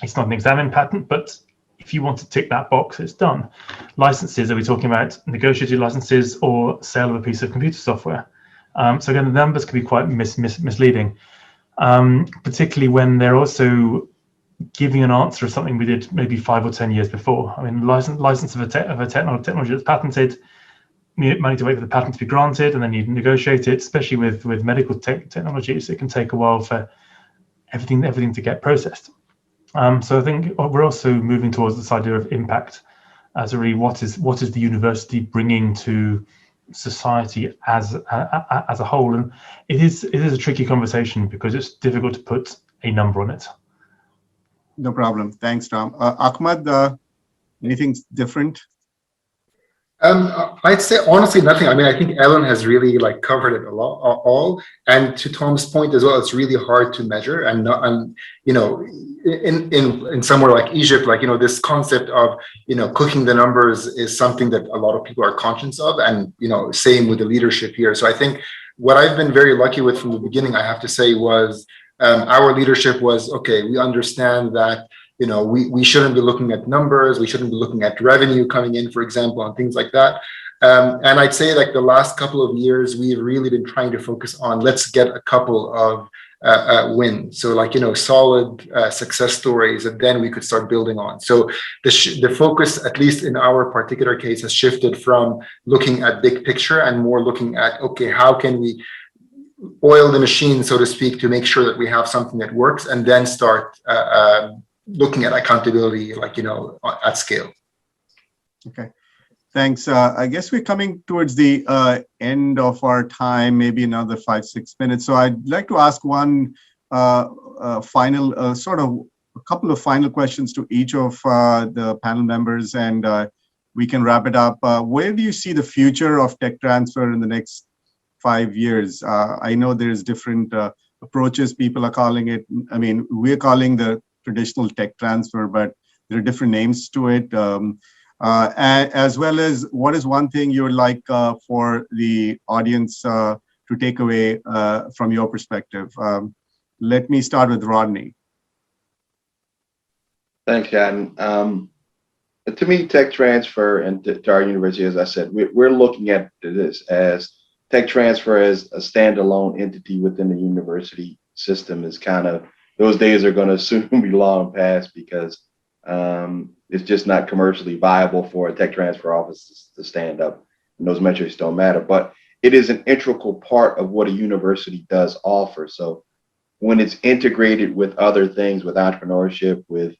It's not an examined patent, but if you want to tick that box, it's done. Licenses, are we talking about negotiated licenses or sale of a piece of computer software? So again, the numbers can be quite misleading, particularly when they're also giving an answer of something we did maybe 5 or 10 years before. I mean, license of a technology that's patented, you need to wait for the patent to be granted, and then you negotiate it, especially with medical technologies. It can take a while for everything to get processed. So I think we're also moving towards this idea of impact as a really what is the university bringing to society as a whole, and it is a tricky conversation because it's difficult to put a number on it. No problem. Thanks, Tom. Ahmad, anything different? I'd say honestly nothing. I mean, I think Ellen has really like covered it all. And to Tom's point as well, it's really hard to measure. And you know, in somewhere like Egypt, like, you know, this concept of, you know, cooking the numbers is something that a lot of people are conscious of, and, you know, same with the leadership here. So I think what I've been very lucky with from the beginning, I have to say, was our leadership was, okay, we understand that, you know, we shouldn't be looking at numbers, we shouldn't be looking at revenue coming in, for example, and things like that. And I'd say like the last couple of years, we've really been trying to focus on, let's get a couple of wins. So like, you know, solid success stories that then we could start building on. So the focus, at least in our particular case, has shifted from looking at big picture and more looking at, okay, how can we oil the machine, so to speak, to make sure that we have something that works, and then start looking at accountability, like, you know, at scale. Okay, thanks. I guess we're coming towards the end of our time, maybe another 5-6 minutes. So I'd like to ask one final, sort of a couple of final questions to each of the panel members, and we can wrap it up. Where do you see the future of tech transfer in the next 5 years? I know there's different approaches people are calling it. I mean, we're calling the traditional tech transfer, but there are different names to it. As well as, what is one thing you would like for the audience to take away from your perspective? Let me start with Rodney. Thanks, Yatin. To me, tech transfer and to our university, as I said, we're looking at this as tech transfer as a standalone entity within the university system. Is kind of, those days are going to soon be long past, because it's just not commercially viable for a tech transfer office to stand up, and those metrics don't matter. But it is an integral part of what a university does offer. So when it's integrated with other things, with entrepreneurship, with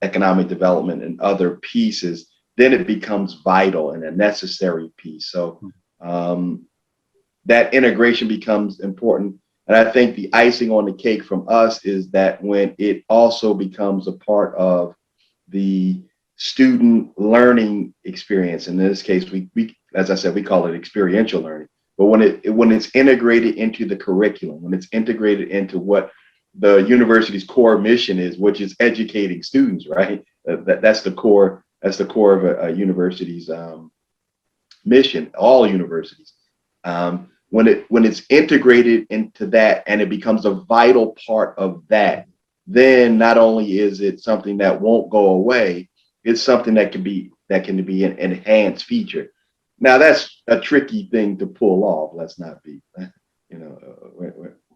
economic development and other pieces, then it becomes vital and a necessary piece. So that integration becomes important. And I think the icing on the cake from us is that when it also becomes a part of the student learning experience, in this case, we as I said, we call it experiential learning. But when it's integrated into the curriculum, when it's integrated into what the university's core mission is, which is educating students, right? That's the core. That's the core of a university's mission. All universities. When it's integrated into that and it becomes a vital part of that, then not only is it something that won't go away, it's something that can be an enhanced feature. Now that's a tricky thing to pull off. Let's not be,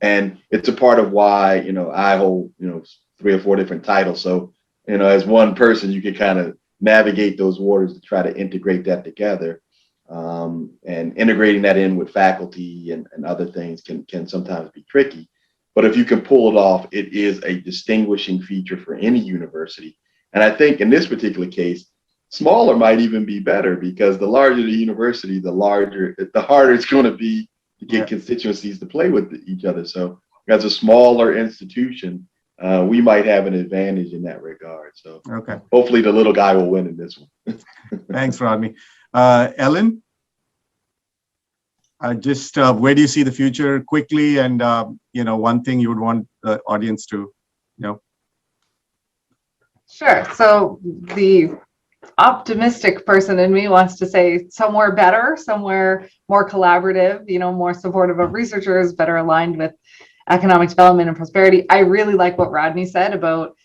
and it's a part of why, I hold, 3 or 4 different titles. So, as one person, you can kind of navigate those waters to try to integrate that together. And integrating that in with faculty and other things can sometimes be tricky. But if you can pull it off, it is a distinguishing feature for any university. And I think in this particular case, smaller might even be better, because the larger the university, the harder it's going to be to get constituencies to play with each other. So as a smaller institution, we might have an advantage in that regard. So Okay. hopefully the little guy will win in this one. Thanks, Rodney. Ellen, just where do you see the future quickly? And, one thing you would want the audience to know. Sure. So the optimistic person in me wants to say somewhere better, somewhere more collaborative, more supportive of researchers, better aligned with economic development and prosperity. I really like what Rodney said about,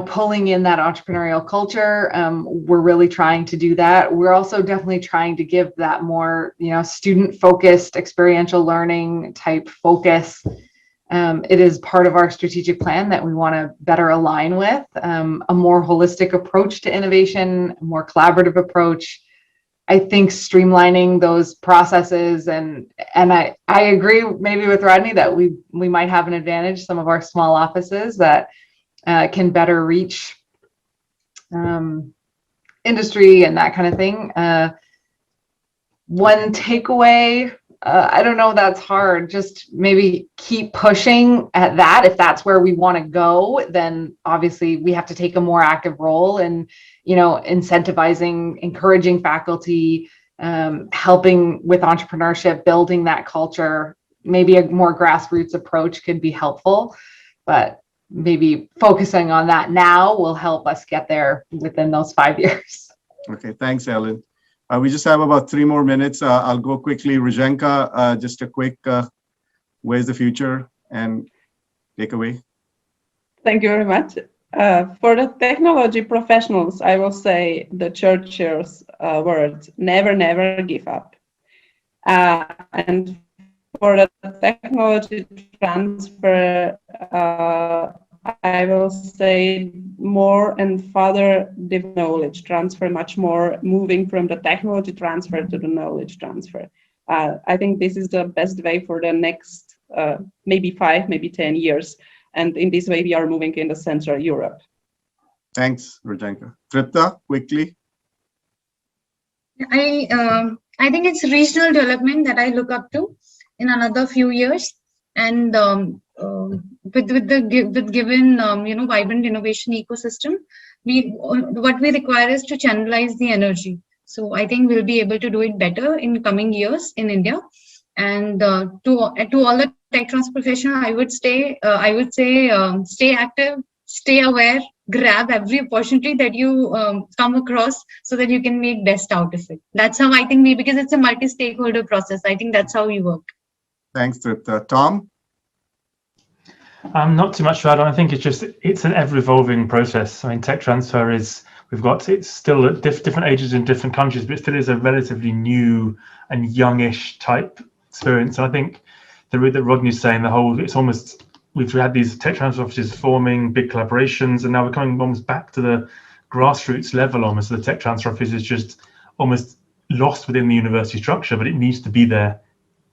pulling in that entrepreneurial culture. We're really trying to do that. We're also definitely trying to give that more, student-focused, experiential learning type focus. It is part of our strategic plan that we want to better align with, a more holistic approach to innovation, a more collaborative approach. I think streamlining those processes, and I agree maybe with Rodney that we might have an advantage, some of our small offices that can better reach industry and that kind of thing. One takeaway, I don't know, that's hard. Just maybe keep pushing at that. If that's where we want to go, then obviously we have to take a more active role in, incentivizing, encouraging faculty, helping with entrepreneurship, building that culture. Maybe a more grassroots approach could be helpful, but maybe focusing on that now will help us get there within those 5 years. Okay, thanks, Ellen. We just have about 3 more minutes. I'll go quickly. Rajenka, just a quick, where's the future and takeaway? Thank you very much. For the technology professionals, I will say the Churchill's words, never, never give up. And for the technology transfer, I will say more and further the knowledge transfer, much more moving from the technology transfer to the knowledge transfer. I think this is the best way for the next maybe 5, maybe 10 years. And in this way, we are moving in the Central Europe. Thanks, Rajenka. Tripta, quickly. I think it's regional development that I look up to in another few years, and with given vibrant innovation ecosystem, what we require is to channelize the energy. So I think we'll be able to do it better in coming years in India. And to all the tech transfer professionals, I would say stay active, stay aware, grab every opportunity that you come across so that you can make best out of it. That's how I think because it's a multi-stakeholder process. I think that's how we work. Thanks, Tripta. Tom? Not too much to add on. I think it's an ever-evolving process. I mean, tech transfer it's still at different ages in different countries, but it still is a relatively new and youngish type experience. And I think the route that Rodney's saying, we've had these tech transfer offices forming big collaborations, and now we're coming almost back to the grassroots level almost. So the tech transfer office is just almost lost within the university structure, but it needs to be there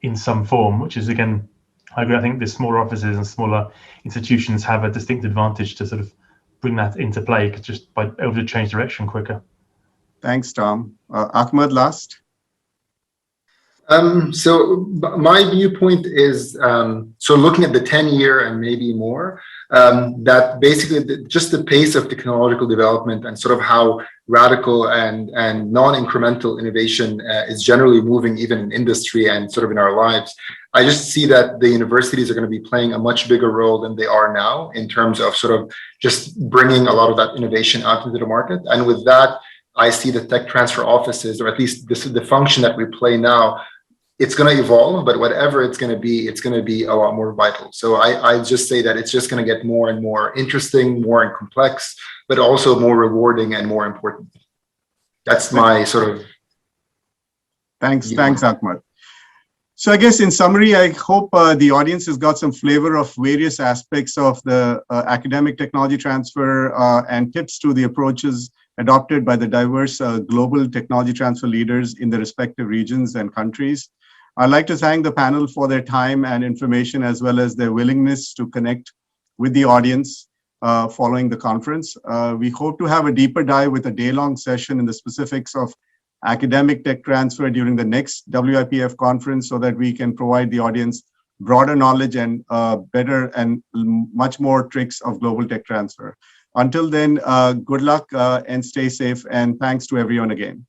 in some form, which is, again, I agree. I think the smaller offices and smaller institutions have a distinct advantage to sort of bring that into play, just by able to change direction quicker. Thanks, Tom. Ahmed, last. So my viewpoint is, so looking at the 10-year and maybe more, that basically just the pace of technological development and sort of how radical and non-incremental innovation is generally moving even in industry and sort of in our lives. I just see that the universities are going to be playing a much bigger role than they are now in terms of sort of just bringing a lot of that innovation out into the market. And with that, I see the tech transfer offices, or at least this is the function that we play now, it's going to evolve, but whatever it's going to be a lot more vital. So I just say that it's just going to get more and more interesting, more and complex, but also more rewarding and more important. That's my sort of. Thanks, Ahmed. So I guess in summary, I hope the audience has got some flavor of various aspects of the academic technology transfer and tips to the approaches adopted by the diverse global technology transfer leaders in the respective regions and countries. I'd like to thank the panel for their time and information, as well as their willingness to connect with the audience. following the conference. We hope to have a deeper dive with a day-long session in the specifics of academic tech transfer during the next WIPF conference so that we can provide the audience broader knowledge and better and much more tricks of global tech transfer. Until then, good luck and stay safe, and thanks to everyone again.